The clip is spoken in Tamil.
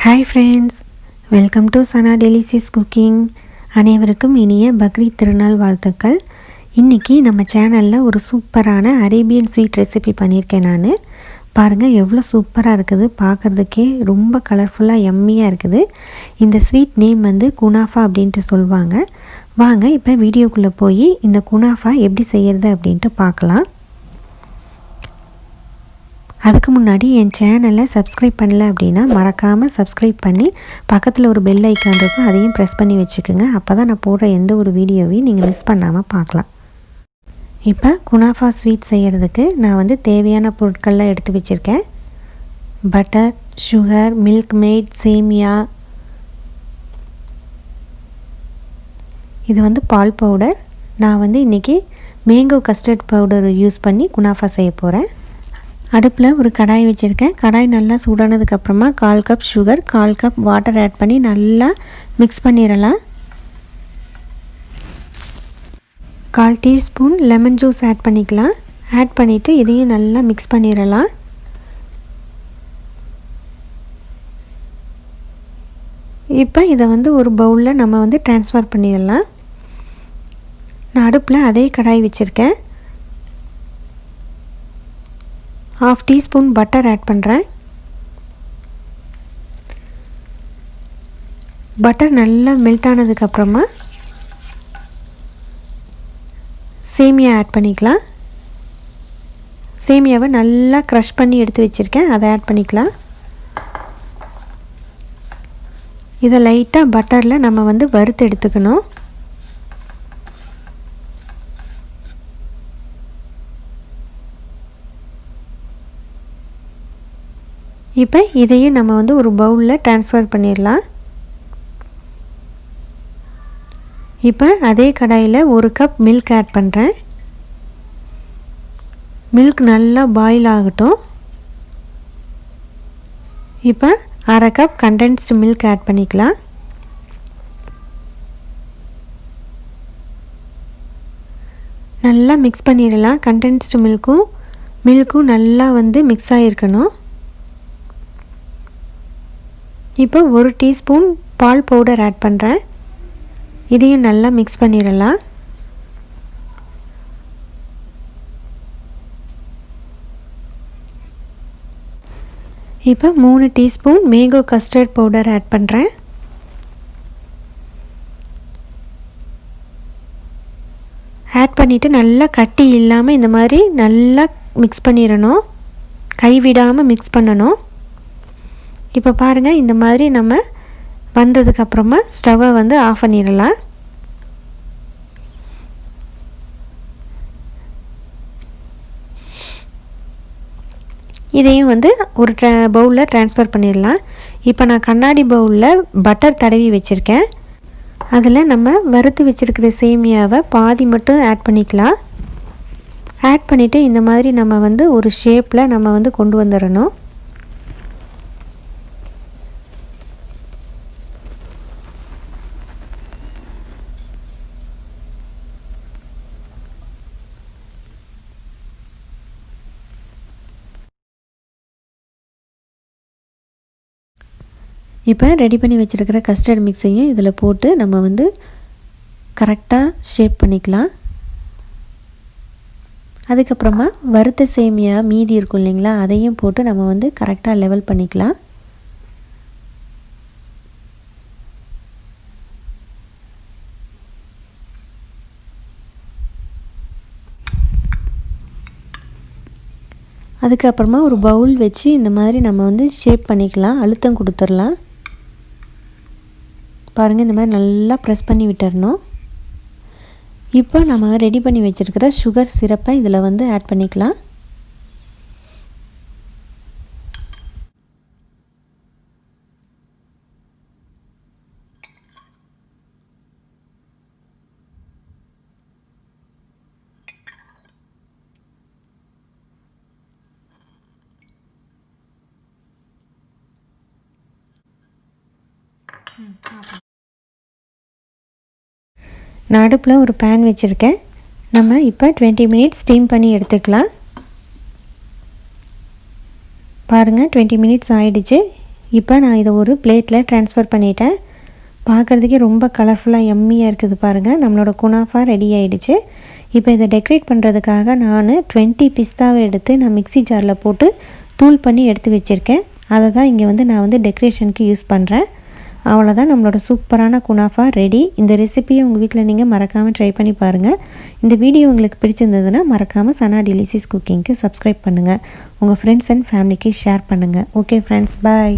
Hi friends, welcome to Sana delicious cooking. அனைவருக்கும் இனிய பக்ரீத் திருநாள் வாழ்த்துக்கள். இன்றைக்கி நம்ம சேனலில் ஒரு சூப்பரான அரேபியன் ஸ்வீட் ரெசிபி பண்ணியிருக்கேன். நான் பாருங்கள் எவ்வளோ சூப்பராக இருக்குது, பார்க்குறதுக்கே ரொம்ப கலர்ஃபுல்லாக எம்மியாக இருக்குது. இந்த ஸ்வீட் நேம் வந்து குனாஃபா அப்படின்ட்டு சொல்லுவாங்க. வாங்க இப்போ வீடியோக்குள்ளே போய் இந்த குனாஃபா எப்படி செய்கிறது அப்படின்ட்டு பார்க்கலாம். அதுக்கு முன்னாடி என் சேனலை சப்ஸ்கிரைப் பண்ணல அப்படின்னா மறக்காமல் சப்ஸ்கிரைப் பண்ணி பக்கத்தில் ஒரு பெல் ஐக்கான் இருக்கும், அதையும் ப்ரெஸ் பண்ணி வச்சுக்கோங்க. அப்போ தான் நான் போடுற எந்த ஒரு வீடியோவையும் நீங்கள் மிஸ் பண்ணாமல் பார்க்கலாம். இப்போ குனாஃபா ஸ்வீட் செய்கிறதுக்கு நான் வந்து தேவையான பொருட்கள்லாம் எடுத்து வச்சுருக்கேன். பட்டர், சுகர், மில்க்மெய்ட், சேமியா, இது வந்து பால் பவுடர். நான் வந்து இன்றைக்கி மேங்கோ கஸ்டர்ட் பவுடர் யூஸ் பண்ணி குனாஃபா செய்ய போகிறேன். அடுப்பில் ஒரு கடாய் வச்சுருக்கேன். கடாய் நல்லா சூடானதுக்கப்புறமா 1/4 cup sugar, 1/4 cup water add பண்ணி நல்லா மிக்ஸ் பண்ணிடலாம். 1/4 டீஸ்பூன் லெமன் ஜூஸ் ஆட் பண்ணிக்கலாம். ஆட் பண்ணிவிட்டு இதையும் நல்லா மிக்ஸ் பண்ணிடலாம். இப்போ இதை வந்து ஒரு பவுலில் நம்ம வந்து ட்ரான்ஸ்ஃபர் பண்ணிடலாம். நான் அடுப்பில் அதே கடாய் வச்சுருக்கேன். 1/2 டீஸ்பூன் பட்டர் ஆட் பண்ணுறேன். பட்டர் நல்லா மெல்ட் ஆனதுக்கப்புறமா சேமியா ஆட் பண்ணிக்கலாம். சேமியாவை நல்லா க்ரஷ் பண்ணி எடுத்து வச்சுருக்கேன், அதை ஆட் பண்ணிக்கலாம். இதை லைட்டாக பட்டரில் நம்ம வந்து வறுத்து எடுத்துக்கணும். இப்போ இதையும் நம்ம வந்து ஒரு பவுலில் ட்ரான்ஸ்ஃபர் பண்ணிடலாம். இப்போ அதே கடாயில் 1 கப் மில்க் ஆட் பண்ணுறேன். மில்க் நல்லா பாயில் ஆகட்டும். இப்போ 1/2 கப் கண்டென்ஸ்டு மில்க் ஆட் பண்ணிக்கலாம். நல்லா மிக்ஸ் பண்ணிடலாம். கண்டென்ஸ்டு மில்க்கும் நல்லா வந்து மிக்ஸ் ஆகிருக்கணும். இப்போ 1 டீஸ்பூன் பால் பவுடர் ஆட் பண்ணுறேன். இதையும் நல்லா மிக்ஸ் பண்ணிடலாம். இப்போ 3 teaspoon mango custard powder add பண்ணுறேன். ஆட் பண்ணிவிட்டு நல்லா கட்டி இல்லாமல் இந்த மாதிரி நல்லா மிக்ஸ் பண்ணிடணும். கைவிடாமல் மிக்ஸ் பண்ணணும். இப்போ பாருங்கள், இந்த மாதிரி நம்ம வந்ததுக்கப்புறமா ஸ்டவ்வை வந்து ஆஃப் பண்ணிடலாம். இதையும் வந்து ஒரு பவுலில் ட்ரான்ஸ்ஃபர் பண்ணிடலாம். இப்போ நான் கண்ணாடி பவுலில் பட்டர் தடவி வச்சுருக்கேன். அதில் நம்ம வறுத்து வச்சுருக்கிற சேமியாவை பாதி மட்டும் ஆட் பண்ணிக்கலாம். ஆட் பண்ணிவிட்டு இந்த மாதிரி நம்ம வந்து ஒரு ஷேப்பில் நம்ம வந்து கொண்டு வந்துடணும். இப்போ ரெடி பண்ணி வச்சுருக்கிற கஸ்டர்ட் மிக்ஸையும் இதில் போட்டு நம்ம வந்து கரெக்டாக ஷேப் பண்ணிக்கலாம். அதுக்கப்புறமா வறுத்த சேமியா மீதி இருக்கும் இல்லைங்களா, அதையும் போட்டு நம்ம வந்து கரெக்டாக லெவல் பண்ணிக்கலாம். அதுக்கப்புறமா ஒரு பவுல் வச்சு இந்த மாதிரி நம்ம வந்து ஷேப் பண்ணிக்கலாம். அழுத்தம் கொடுத்துடலாம். பாருங்கள், இந்த மாதிரி நல்லா ப்ரெஸ் பண்ணி விட்டுறணும். இப்போ நம்ம ரெடி பண்ணி வச்சுருக்கிற சுகர் சிரப்பை இதில் வந்து ஆட் பண்ணிக்கலாம். நான் அடுப்பில் ஒரு பேன் வச்சுருக்கேன். நம்ம இப்போ 20 மினிட்ஸ் ஸ்டீம் பண்ணி எடுத்துக்கலாம். பாருங்கள் 20 மினிட்ஸ் ஆயிடுச்சு. இப்போ நான் இதை ஒரு பிளேட்டில் ட்ரான்ஸ்ஃபர் பண்ணிட்டேன். பார்க்குறதுக்கே ரொம்ப கலர்ஃபுல்லாக எம்மியாக இருக்குது பாருங்கள். நம்மளோட குனாஃபா ரெடி ஆகிடுச்சு. இப்போ இதை டெக்கரேட் பண்ணுறதுக்காக நான் 20 பிஸ்தாவை எடுத்து நான் மிக்ஸி ஜாரில் போட்டு தூள் பண்ணி எடுத்து வச்சுருக்கேன். அதை தான் இங்கே நான் டெக்கரேஷனுக்கு யூஸ் பண்ணுறேன். அவ்வளோதான், நம்மளோட சூப்பரான குனாஃபா ரெடி. இந்த ரெசிபியை உங்கள் வீட்டில் நீங்கள் மறக்காமல் ட்ரை பண்ணி பாருங்கள். இந்த வீடியோ உங்களுக்கு பிடிச்சிருந்ததுன்னா மறக்காமல் சனா டெலிசியஸ் குக்கிங்க்கு சப்ஸ்கிரைப் பண்ணுங்கள். உங்கள் ஃப்ரெண்ட்ஸ் அண்ட் ஃபேமிலிக்கு ஷேர் பண்ணுங்கள். ஓகே ஃப்ரெண்ட்ஸ், பாய்.